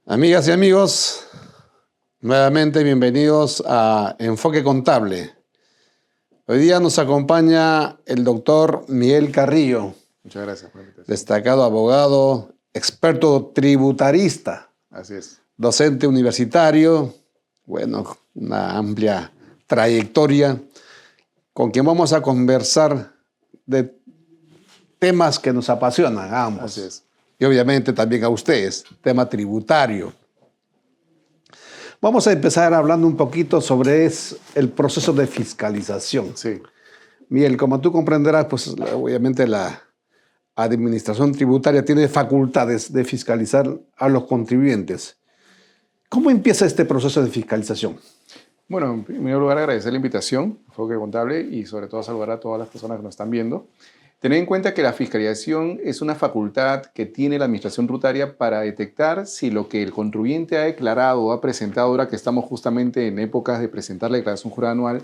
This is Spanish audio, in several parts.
Amigas y amigos, nuevamente bienvenidos a Enfoque Contable. Hoy día nos acompaña el doctor Miguel Carrillo. Muchas gracias por la invitación. Destacado abogado, experto tributarista. Así es. Docente universitario, bueno, una amplia trayectoria, con quien vamos a conversar de temas que nos apasionan a ambos. Así es. Y obviamente también a ustedes, tema tributario. Vamos a empezar hablando un poquito sobre el proceso de fiscalización. Sí. Miguel, como tú comprenderás, pues obviamente la administración tributaria tiene facultades de fiscalizar a los contribuyentes. ¿Cómo empieza este proceso de fiscalización? Bueno, en primer lugar agradecer la invitación, Enfoque Contable, y sobre todo saludar a todas las personas que nos están viendo. Tener en cuenta que la fiscalización es una facultad que tiene la administración tributaria para detectar si lo que el contribuyente ha declarado o ha presentado, ahora que estamos justamente en épocas de presentar la declaración jurada anual,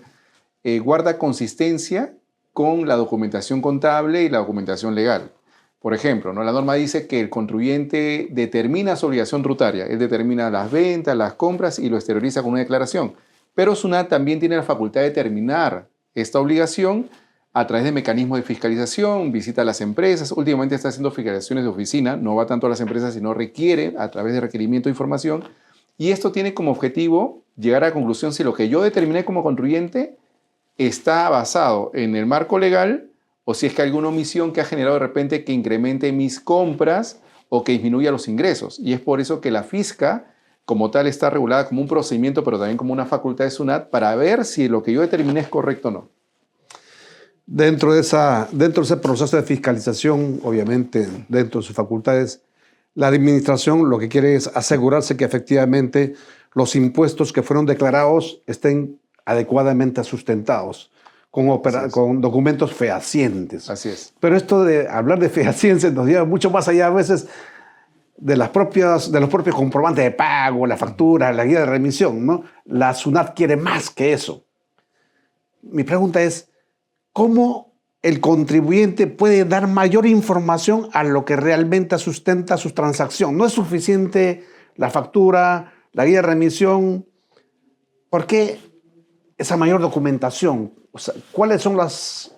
guarda consistencia con la documentación contable y la documentación legal. Por ejemplo, ¿no? La norma dice que el contribuyente determina su obligación tributaria. Él determina las ventas, las compras y lo exterioriza con una declaración. Pero SUNAT también tiene la facultad de determinar esta obligación a través de mecanismos de fiscalización, visita a las empresas. Últimamente está haciendo fiscalizaciones de oficina, no va tanto a las empresas, sino requiere a través de requerimiento de información. Y esto tiene como objetivo llegar a la conclusión si lo que yo determiné como contribuyente está basado en el marco legal o si es que hay alguna omisión que ha generado de repente que incremente mis compras o que disminuya los ingresos. Y es por eso que la fisca como tal está regulada como un procedimiento, pero también como una facultad de SUNAT para ver si lo que yo determiné es correcto o no. Dentro de ese proceso de fiscalización, obviamente, dentro de sus facultades, la administración lo que quiere es asegurarse que efectivamente los impuestos que fueron declarados estén adecuadamente sustentados, con documentos fehacientes. Así es. Pero esto de hablar de fehacientes nos lleva mucho más allá a veces de los propios comprobantes de pago, la factura, la guía de remisión, ¿no? La SUNAT quiere más que eso. Mi pregunta es, ¿cómo el contribuyente puede dar mayor información a lo que realmente sustenta su transacción? No es suficiente la factura, la guía de remisión. ¿Por qué esa mayor documentación? O sea, ¿cuáles son las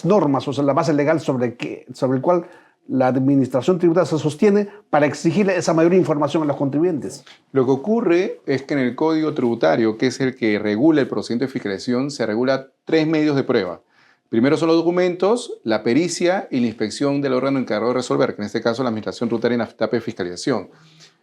normas, o sea, la base legal sobre el cual la administración tributaria se sostiene para exigirle esa mayor información a los contribuyentes? Lo que ocurre es que en el Código Tributario, que es el que regula el procedimiento de fiscalización, se regula 3 medios de prueba. Primero son los documentos, la pericia y la inspección del órgano encargado de resolver, que en este caso la Administración Tributaria en la etapa de fiscalización.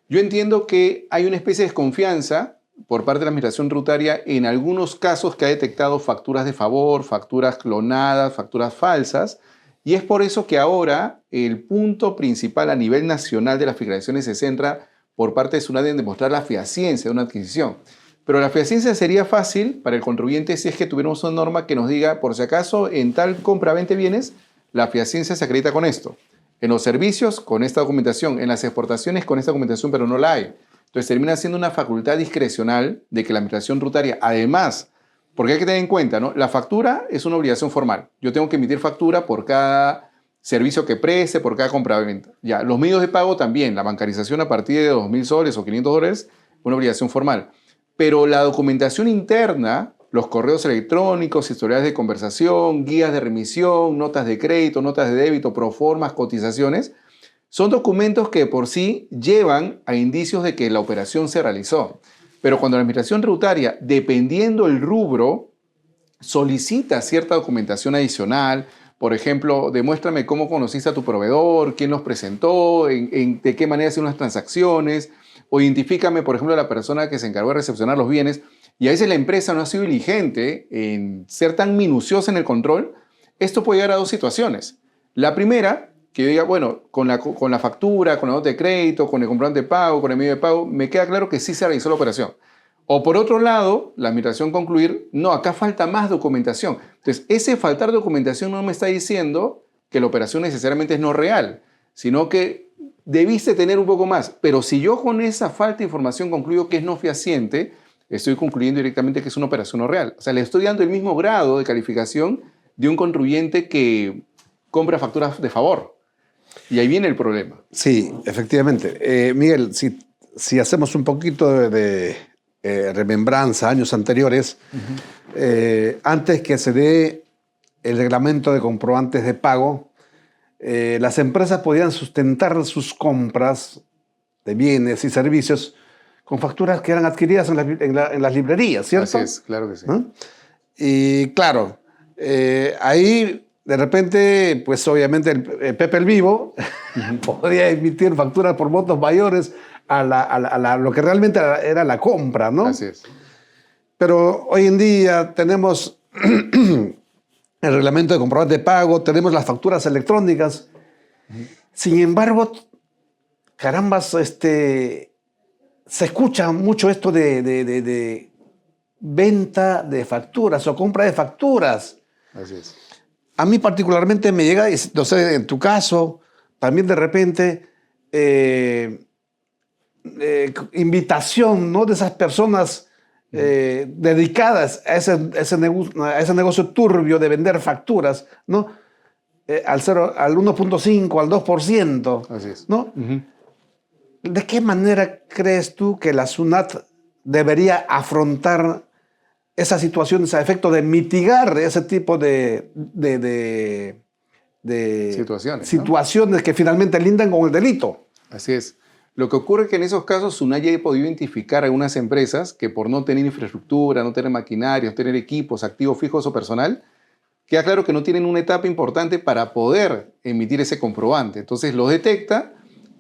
Yo entiendo que hay una especie de desconfianza por parte de la Administración Tributaria en algunos casos que ha detectado facturas de favor, facturas clonadas, facturas falsas, y es por eso que ahora el punto principal a nivel nacional de las fiscalizaciones se centra por parte de SUNAT en demostrar la fehaciencia de una adquisición. Pero la fehaciencia sería fácil para el contribuyente si es que tuviéramos una norma que nos diga, por si acaso, en tal compra-venta de bienes, la fehaciencia se acredita con esto. En los servicios, con esta documentación. En las exportaciones, con esta documentación, pero no la hay. Entonces termina siendo una facultad discrecional de que la Administración Tributaria, además, porque hay que tener en cuenta, ¿no? La factura es una obligación formal. Yo tengo que emitir factura por cada servicio que preste, por cada compra-venta. Ya, los medios de pago también. La bancarización a partir de 2.000 soles o 500 dólares, una obligación formal. Pero la documentación interna, los correos electrónicos, historiales de conversación, guías de remisión, notas de crédito, notas de débito, proformas, cotizaciones, son documentos que por sí llevan a indicios de que la operación se realizó. Pero cuando la Administración Tributaria, dependiendo el rubro, solicita cierta documentación adicional, por ejemplo, demuéstrame cómo conociste a tu proveedor, quién los presentó, de qué manera hacen las transacciones, o identifícame, por ejemplo, la persona que se encargó de recepcionar los bienes, y a veces la empresa no ha sido diligente en ser tan minuciosa en el control, esto puede llegar a 2 situaciones. La primera, que yo diga, bueno, con la factura, con la nota de crédito, con el comprobante de pago, con el medio de pago, me queda claro que sí se realizó la operación. O por otro lado, la administración concluir, no, acá falta más documentación. Entonces, ese faltar documentación no me está diciendo que la operación necesariamente es no real, sino que debiste tener un poco más. Pero si yo con esa falta de información concluyo que es no fehaciente, estoy concluyendo directamente que es una operación no real. O sea, le estoy dando el mismo grado de calificación de un contribuyente que compra facturas de favor. Y ahí viene el problema. Sí, efectivamente. Miguel, si hacemos un poquito de remembranza, años anteriores, antes que se dé el reglamento de comprobantes de pago, las empresas podían sustentar sus compras de bienes y servicios con facturas que eran adquiridas en las librerías, ¿cierto? Así es, claro que sí. ¿Ah? Y claro, ahí de repente, pues obviamente el Pepe el Vivo podía emitir facturas por montos mayores a lo que realmente era la compra, ¿no? Así es. Pero hoy en día tenemos el reglamento de comprobante de pago, tenemos las facturas electrónicas. Sin embargo, carambas, se escucha mucho esto de venta de facturas o compra de facturas. Así es. A mí particularmente me llega, no sé, en tu caso, también de repente, invitación, ¿no? De esas personas dedicadas a ese negocio turbio de vender facturas, ¿no? Al 1.5, al 2%. Así es. ¿No? ¿De qué manera crees tú que la SUNAT debería afrontar esas situaciones a efecto de mitigar ese tipo de situaciones, ¿no? Que finalmente lindan con el delito? Así es. Lo que ocurre es que en esos casos SUNAT ya ha podido identificar algunas empresas que por no tener infraestructura, no tener maquinaria, no tener equipos, activos fijos o personal, queda claro que no tienen una etapa importante para poder emitir ese comprobante. Entonces los detecta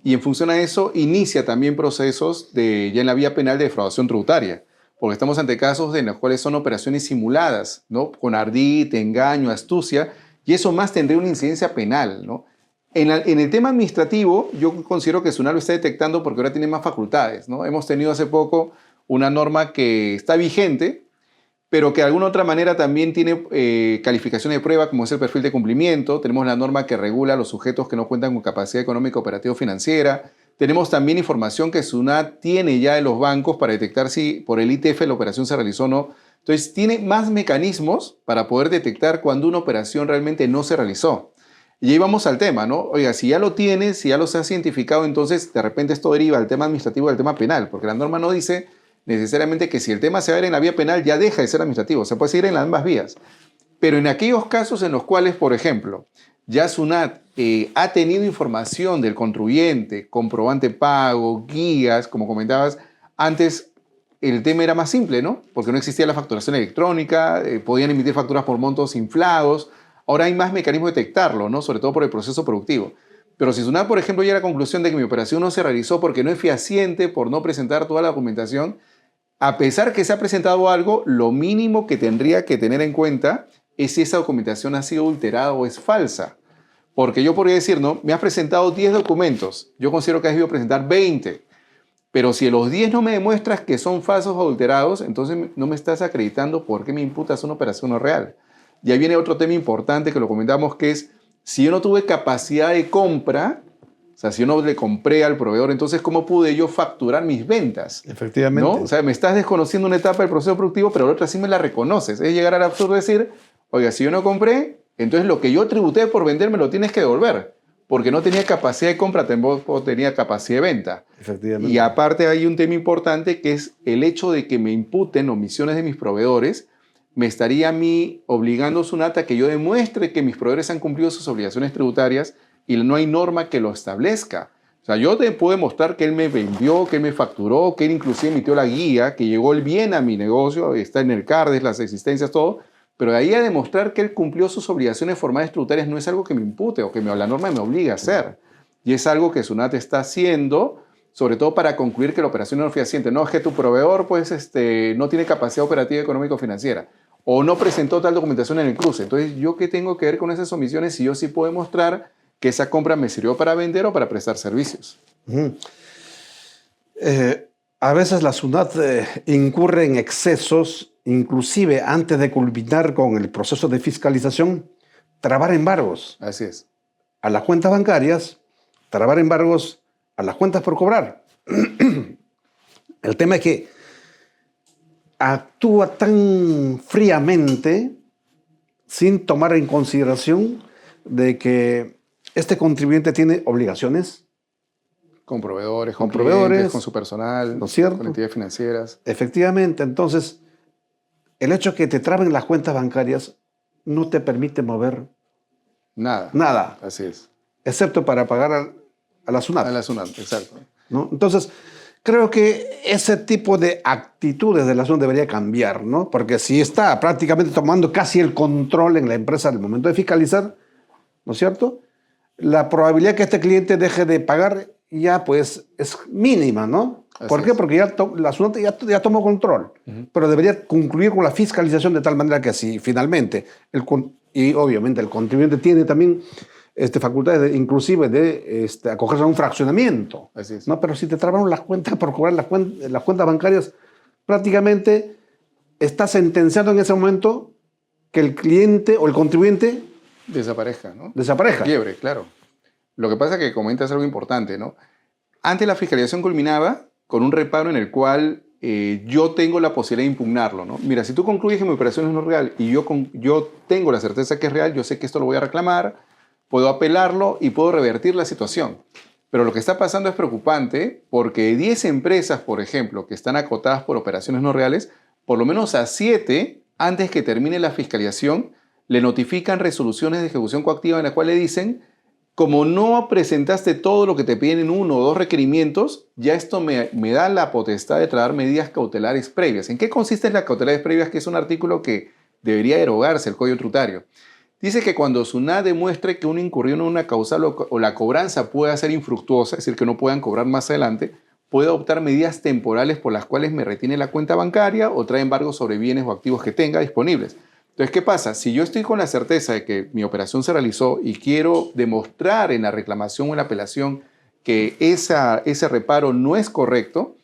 y en función a eso inicia también procesos ya en la vía penal de defraudación tributaria, porque estamos ante casos en los cuales son operaciones simuladas, ¿no? Con ardid, engaño, astucia, y eso más tendría una incidencia penal, ¿no? En el tema administrativo, yo considero que SUNAT lo está detectando porque ahora tiene más facultades, ¿no? Hemos tenido hace poco una norma que está vigente, pero que de alguna otra manera también tiene calificaciones de prueba, como es el perfil de cumplimiento. Tenemos la norma que regula a los sujetos que no cuentan con capacidad económica operativa o financiera. Tenemos también información que SUNAT tiene ya en los bancos para detectar si por el ITF la operación se realizó o no. Entonces, tiene más mecanismos para poder detectar cuando una operación realmente no se realizó. Y ahí vamos al tema, ¿no? Oiga, si ya lo tienes, si ya los has identificado, entonces de repente esto deriva del tema administrativo del tema penal, porque la norma no dice necesariamente que si el tema se va a ir en la vía penal ya deja de ser administrativo, se puede seguir en las ambas vías. Pero en aquellos casos en los cuales, por ejemplo, ya SUNAT ha tenido información del contribuyente, comprobante pago, guías, como comentabas, antes el tema era más simple, ¿no? Porque no existía la facturación electrónica, podían emitir facturas por montos inflados. Ahora hay más mecanismos de detectarlo, ¿no? Sobre todo por el proceso productivo. Pero si SUNAT, por ejemplo, llega a la conclusión de que mi operación no se realizó porque no es fehaciente, por no presentar toda la documentación, a pesar que se ha presentado algo, lo mínimo que tendría que tener en cuenta es si esa documentación ha sido adulterada o es falsa. Porque yo podría decir, no, me has presentado 10 documentos, yo considero que has debido presentar 20, pero si a los 10 no me demuestras que son falsos o adulterados, entonces no me estás acreditando por qué me imputas una operación no real. Y ahí viene otro tema importante que lo comentamos, que es, si yo no tuve capacidad de compra, o sea, si yo no le compré al proveedor, entonces ¿cómo pude yo facturar mis ventas? Efectivamente. ¿No? O sea, me estás desconociendo una etapa del proceso productivo, pero la otra sí me la reconoces. Es llegar al absurdo de decir, oiga, si yo no compré, entonces lo que yo tributé por vender me lo tienes que devolver, porque no tenía capacidad de compra, tampoco tenía capacidad de venta. Efectivamente. Y aparte hay un tema importante que es el hecho de que me imputen omisiones de mis proveedores, me estaría a mí obligando SUNAT a que yo demuestre que mis proveedores han cumplido sus obligaciones tributarias y no hay norma que lo establezca. O sea, yo te puedo demostrar que él me vendió, que él me facturó, que él inclusive emitió la guía, que llegó el bien a mi negocio, está en el CARDES, las existencias, todo, pero de ahí a demostrar que él cumplió sus obligaciones formales tributarias no es algo que me impute o que la norma me obliga a hacer. Y es algo que SUNAT está haciendo, sobre todo para concluir que la operación no es fehaciente. No, es que tu proveedor pues, no tiene capacidad operativa económico-financiera o no presentó tal documentación en el cruce. Entonces, ¿yo qué tengo que ver con esas omisiones si yo sí puedo demostrar que esa compra me sirvió para vender o para prestar servicios? A veces la SUNAT incurre en excesos, inclusive antes de culminar con el proceso de fiscalización, trabar embargos. Así es. A las cuentas bancarias, trabar embargos a las cuentas por cobrar. El tema es que actúa tan fríamente sin tomar en consideración de que este contribuyente tiene obligaciones Con proveedores, con clientes, proveedores, con su personal, ¿no es cierto? con entidades financieras. Efectivamente, entonces, el hecho que te traben las cuentas bancarias no te permite mover Nada. nada, Así es. excepto para pagar a la SUNAT, A la SUNAT, exacto. ¿no? Entonces, creo que ese tipo de actitudes de la SUNAT debería cambiar, ¿no? Porque si está prácticamente tomando casi el control en la empresa al momento de fiscalizar, ¿no es cierto? La probabilidad que este cliente deje de pagar ya pues es mínima, ¿no? Así ¿Por qué? es. Porque ya la SUNAT ya tomó control, pero debería concluir con la fiscalización de tal manera que si finalmente, y obviamente el contribuyente tiene también facultades inclusive de acogerse a un fraccionamiento, Así es. ¿no? Pero si te trabaron las cuentas por cobrar las cuentas bancarias, prácticamente está sentenciando en ese momento que el cliente o el contribuyente Desaparezca, ¿no? desaparezca. Quiebre, claro. Lo que pasa es que comentas algo importante, ¿no? Antes la fiscalización culminaba con un reparo en el cual yo tengo la posibilidad de impugnarlo, ¿no? Mira, si tú concluyes que mi operación no es real y yo tengo la certeza que es real, yo sé que esto lo voy a reclamar, puedo apelarlo y puedo revertir la situación. Pero lo que está pasando es preocupante porque 10 empresas, por ejemplo, que están acotadas por operaciones no reales, por lo menos a 7, antes que termine la fiscalización, le notifican resoluciones de ejecución coactiva en la cual le dicen, como no presentaste todo lo que te piden en uno o dos requerimientos, ya esto me da la potestad de traer medidas cautelares previas. ¿En qué consisten las cautelares previas? Que es un artículo que debería derogarse el Código Tributario. Dice que cuando SUNAT demuestre que uno incurrió en una causal o la cobranza pueda ser infructuosa, es decir, que no puedan cobrar más adelante, puede adoptar medidas temporales por las cuales me retiene la cuenta bancaria o trae embargos sobre bienes o activos que tenga disponibles. Entonces, ¿qué pasa? Si yo estoy con la certeza de que mi operación se realizó y quiero demostrar en la reclamación o en la apelación que ese reparo no es correcto,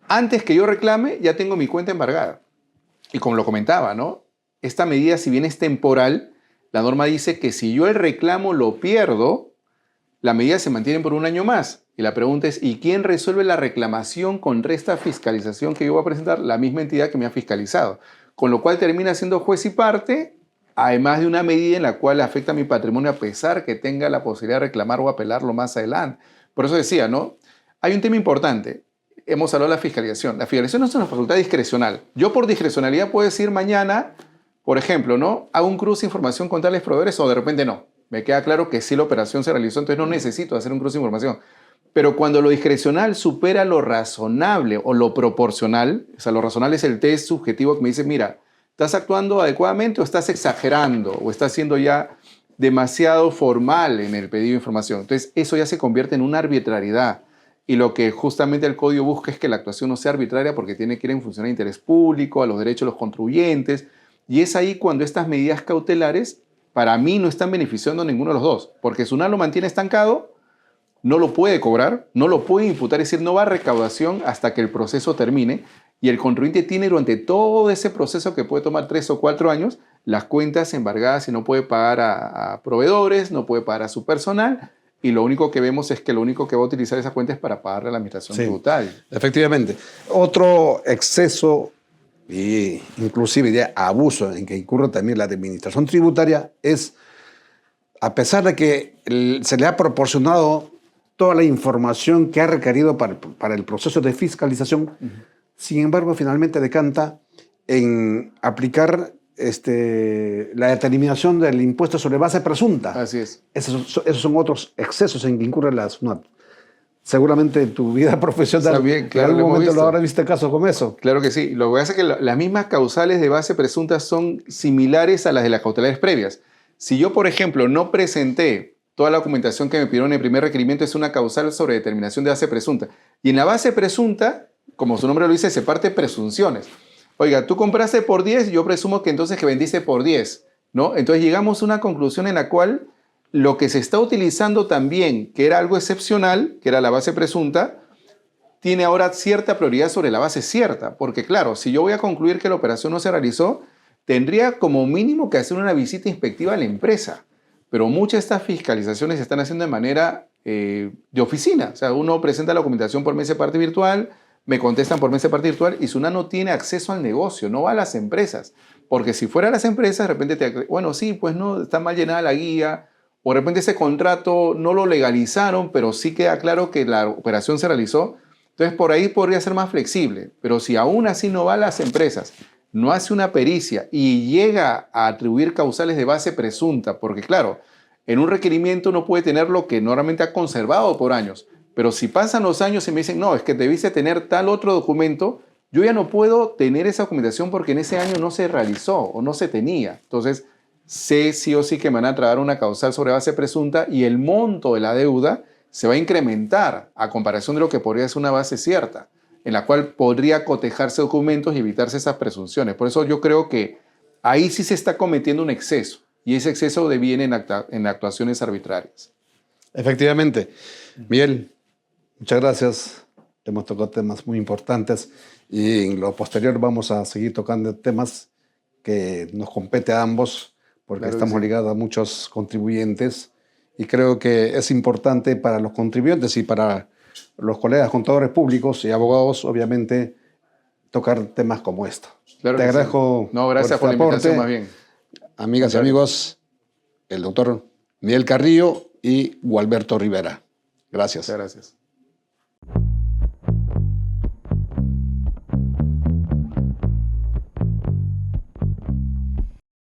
antes que yo reclame ya tengo mi cuenta embargada. Y como lo comentaba, ¿no? Esta medida, si bien es temporal, la norma dice que si yo el reclamo lo pierdo, la medida se mantiene por un año más. Y la pregunta es, ¿y quién resuelve la reclamación contra esta fiscalización que yo voy a presentar? La misma entidad que me ha fiscalizado. Con lo cual termina siendo juez y parte, además de una medida en la cual afecta a mi patrimonio a pesar que tenga la posibilidad de reclamar o apelarlo más adelante. Por eso decía, ¿no? Hay un tema importante. Hemos hablado de la fiscalización. La fiscalización no es una facultad discrecional. Yo por discrecionalidad puedo decir mañana, por ejemplo, ¿no? Hago un cruce de información con tales proveedores o de repente no. Me queda claro que sí la operación se realizó, entonces no necesito hacer un cruce de información. Pero cuando lo discrecional supera lo razonable o lo proporcional, o sea, lo razonable es el test subjetivo que me dice, mira, ¿estás actuando adecuadamente o estás exagerando o estás siendo ya demasiado formal en el pedido de información? Entonces, eso ya se convierte en una arbitrariedad. Y lo que justamente el código busca es que la actuación no sea arbitraria porque tiene que ir en función del interés público, a los derechos de los contribuyentes. Y es ahí cuando estas medidas cautelares, para mí, no están beneficiando a ninguno de los dos. Porque SUNAT lo mantiene estancado, no lo puede cobrar, no lo puede imputar, es decir, no va a recaudación hasta que el proceso termine y el contribuyente tiene durante todo ese proceso que puede tomar 3 o 4 años las cuentas embargadas y no puede pagar a proveedores, no puede pagar a su personal y lo único que vemos es que lo único que va a utilizar esa cuenta es para pagarle a la administración tributaria. Efectivamente. Otro exceso e inclusive de abuso en que incurre también la administración tributaria es, a pesar de que se le ha proporcionado toda la información que ha requerido para el proceso de fiscalización, sin embargo, finalmente decanta en aplicar la determinación del impuesto sobre base presunta. Así es. Esos son otros excesos en que incurre la SUNAT. Seguramente en tu vida profesional, Bien, claro, en algún momento visto. lo habrás visto caso con eso. Claro que sí. Lo que pasa es que las mismas causales de base presunta son similares a las de las cautelares previas. Si yo, por ejemplo, no presenté toda la documentación que me pidieron en el primer requerimiento, es una causal sobre determinación de base presunta. Y en la base presunta, como su nombre lo dice, se parte presunciones. Oiga, tú compraste por 10, yo presumo que entonces que vendiste por 10, ¿no? Entonces llegamos a una conclusión en la cual lo que se está utilizando también, que era algo excepcional, que era la base presunta, tiene ahora cierta prioridad sobre la base cierta. Porque claro, si yo voy a concluir que la operación no se realizó, tendría como mínimo que hacer una visita inspectiva a la empresa. Pero muchas de estas fiscalizaciones se están haciendo de manera de oficina. O sea, uno presenta la documentación por medio de parte virtual, me contestan por mensaje virtual y SUNAT no tiene acceso al negocio, no va a las empresas. Porque si fuera a las empresas, de repente bueno, sí, pues no, está mal llenada la guía, o de repente ese contrato no lo legalizaron, pero sí queda claro que la operación se realizó. Entonces, por ahí podría ser más flexible. Pero si aún así no va a las empresas, no hace una pericia y llega a atribuir causales de base presunta, porque claro, en un requerimiento uno puede tener lo que normalmente ha conservado por años, pero si pasan los años y me dicen, no, es que debiste tener tal otro documento, yo ya no puedo tener esa documentación porque en ese año no se realizó o no se tenía. Entonces, sé sí o sí que me van a traer una causal sobre base presunta y el monto de la deuda se va a incrementar a comparación de lo que podría ser una base cierta, en la cual podría cotejarse documentos y evitarse esas presunciones. Por eso yo creo que ahí sí se está cometiendo un exceso y ese exceso deviene en actuaciones arbitrarias. Efectivamente. Miguel, muchas gracias. Hemos tocado temas muy importantes y en lo posterior vamos a seguir tocando temas que nos compete a ambos porque Claro que estamos sí. ligados a muchos contribuyentes y creo que es importante para los contribuyentes y para los colegas contadores públicos y abogados, obviamente, tocar temas como esto. Claro Te que sí. agradezco No, gracias por la este invitación más aporte. bien. Amigas y Contrario. amigos, el doctor Miguel Carrillo y Gualberto Rivera. Gracias. Muchas gracias.